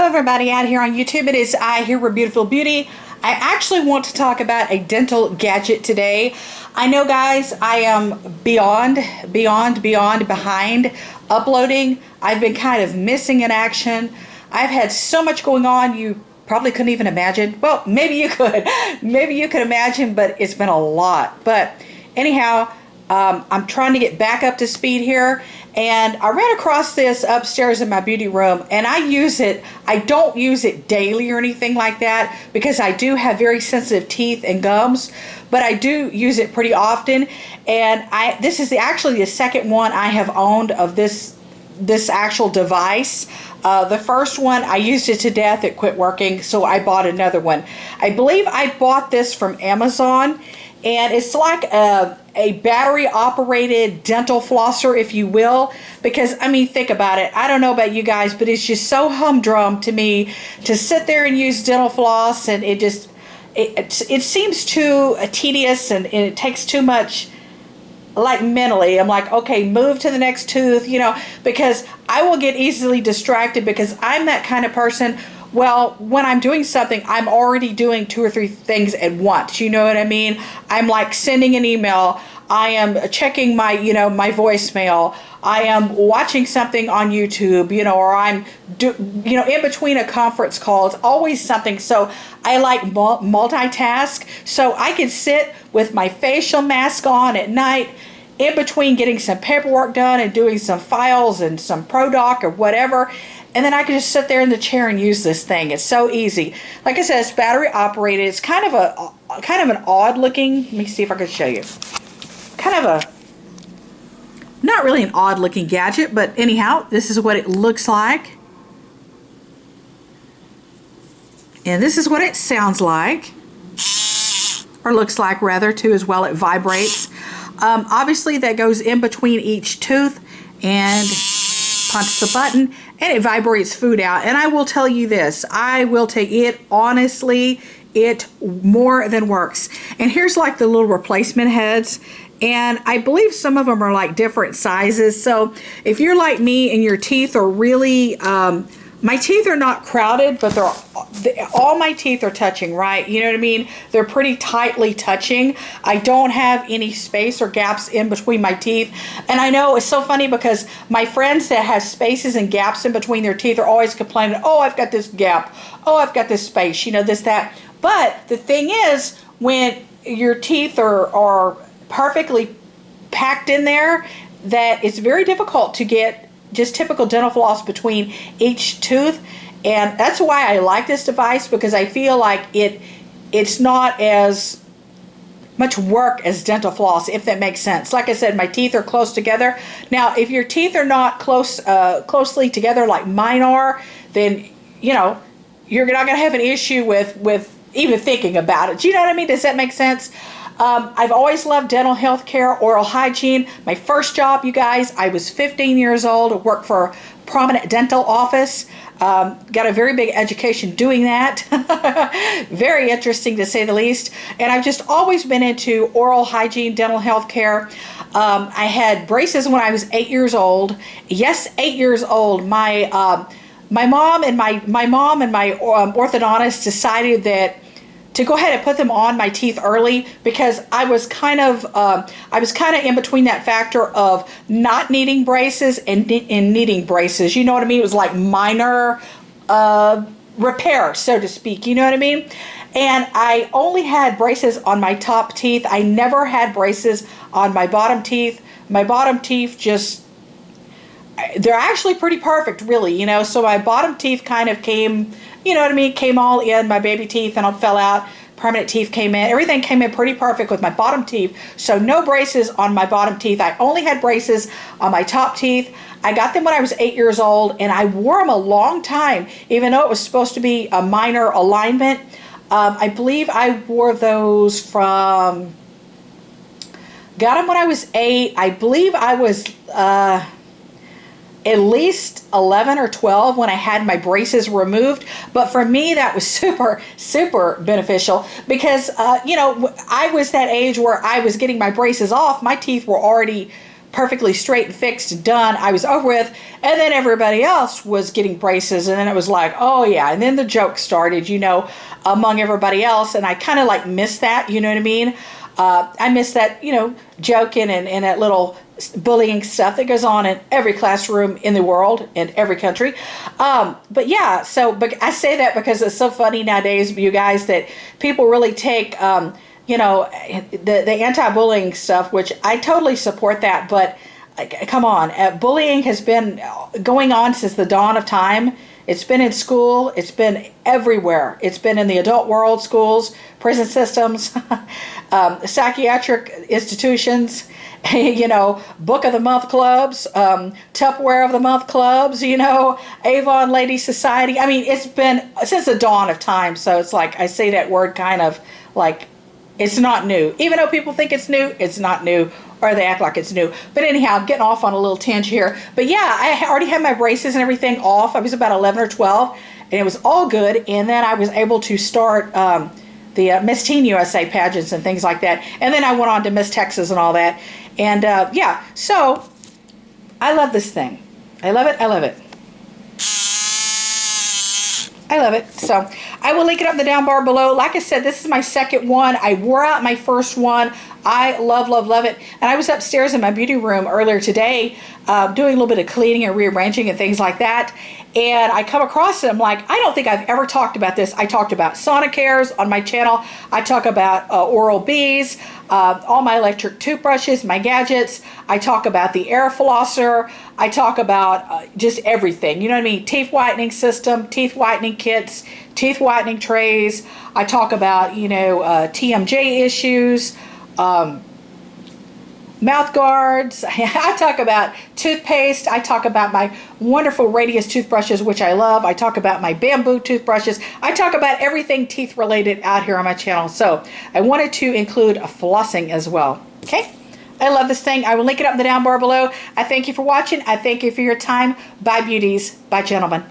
everybody out here on YouTube. It is I here with Beautiful Beauty. I actually want to talk about a dental gadget today. I know, guys, I am behind uploading. I've been kind of missing in action. I've had so much going on you probably couldn't even imagine. Well, maybe you could. Maybe you could imagine, but it's been a lot. But anyhow, I'm trying to get back up to speed here, and I ran across this upstairs in my beauty room, and I use it. I don't use it daily or anything like that because I do have very sensitive teeth and gums, but I do use it pretty often. And this is actually the second one I have owned of this actual device. The first one, I used it to death. It quit working, so I bought another one. I believe I bought this from Amazon, and it's like a battery-operated dental flosser, if you will, because, I mean, think about it. I don't know about you guys, but it's just so humdrum to me to sit there and use dental floss, and it seems too tedious, and it takes too much, like, mentally. I'm like, okay, move to the next tooth, you know, because I will get easily distracted because I'm that kind of person. Well, when I'm doing something, I'm already doing 2 or 3 things at once. You know what I mean? I'm like sending an email. I am checking my, my voicemail. I am watching something on YouTube, or I'm, in between a conference call. It's always something. So I like multitask. So I can sit with my facial mask on at night, in between getting some paperwork done and doing some files and some ProDoc or whatever. And then I can just sit there in the chair and use this thing. It's so easy. Like I said, it's battery operated. It's kind of an odd looking. Let me see if I can show you. Kind of not really an odd looking gadget, but anyhow, this is what it looks like. And this is what it sounds like, or looks like rather too as well. It vibrates. Obviously that goes in between each tooth and punch the button and it vibrates food out. And I will tell you this, I will take it, honestly, it more than works. And here's like the little replacement heads, and I believe some of them are like different sizes. So if you're like me and your teeth are really my teeth are not crowded, but all my teeth are touching, right? You know what I mean? They're pretty tightly touching. I don't have any space or gaps in between my teeth. And I know it's so funny because my friends that have spaces and gaps in between their teeth are always complaining, oh, I've got this gap. Oh, I've got this space, this, that. But the thing is, when your teeth are perfectly packed in there, that it's very difficult to get just typical dental floss between each tooth. And that's why I like this device, because I feel like it's not as much work as dental floss, if that makes sense. Like I said, my teeth are close together. Now, if your teeth are not closely together like mine are, then you're not going to have an issue with even thinking about it. Do you know what I mean? Does that make sense? I've always loved dental health care, oral hygiene. My first job, you guys, I was 15 years old, worked for a prominent dental office. Got a very big education doing that. Very interesting, to say the least. And I've just always been into oral hygiene, dental health care. I had braces when I was 8 years old. Yes, 8 years old. My mom and my orthodontist decided that to go ahead and put them on my teeth early, because I was kind of in between that factor of not needing braces and needing braces. You know what I mean? It was like minor repair, so to speak. You know what I mean? And I only had braces on my top teeth. I never had braces on my bottom teeth. My bottom teeth they're actually pretty perfect, really. So my bottom teeth kind of came, came all in, my baby teeth, and it fell out. Permanent teeth came in. Everything came in pretty perfect with my bottom teeth. So no braces on my bottom teeth. I only had braces on my top teeth. I got them when I was 8 years old, and I wore them a long time, even though it was supposed to be a minor alignment. I believe I wore those got them when I was 8. I believe I was at least 11 or 12 when I had my braces removed. But for me, that was super, super beneficial because, I was that age where I was getting my braces off. My teeth were already perfectly straight and fixed and done. I was over with, and then everybody else was getting braces, and then it was like, oh yeah, and then the joke started, you know, among everybody else, and I kind of like missed that, you know what I mean? I miss that, you know, joking and that little bullying stuff that goes on in every classroom in the world, in every country. But yeah, so but I say that because it's so funny nowadays, you guys, that people really take, you know, the anti-bullying stuff, which I totally support that, but come on, bullying has been going on since the dawn of time. It's been in school. It's been everywhere. It's been in the adult world, schools, prison systems, psychiatric institutions, you know, Book of the Month clubs, Tupperware of the Month clubs, you know, Avon Lady Society. I mean, it's been since the dawn of time. So it's like I say that word kind of like it's not new. Even though people think it's new, it's not new, or they act like it's new. But anyhow, getting off on a little tangent here. But yeah, I already had my braces and everything off. I was about 11 or 12, and it was all good. And then I was able to start the Miss Teen USA pageants and things like that. And then I went on to Miss Texas and all that. And yeah, so I love this thing. I love it. I love it. I love it. So I will link it up in the down bar below. Like I said, this is my second one. I wore out my first one. I love, love, love it. And I was upstairs in my beauty room earlier today doing a little bit of cleaning and rearranging and things like that. And I come across it. I'm like, I don't think I've ever talked about this. I talked about Sonicares on my channel. I talk about Oral-B's, all my electric toothbrushes, my gadgets. I talk about the air flosser. I talk about just everything. You know what I mean? Teeth whitening system, teeth whitening kits, teeth whitening trays. I talk about, you know, TMJ issues, mouth guards. I talk about toothpaste. I talk about my wonderful Radius toothbrushes, which I love. I talk about my bamboo toothbrushes. I talk about everything teeth related out here on my channel. So I wanted to include a flossing as well. Okay. I love this thing. I will link it up in the down bar below. I thank you for watching. I thank you for your time. Bye, beauties. Bye, gentlemen.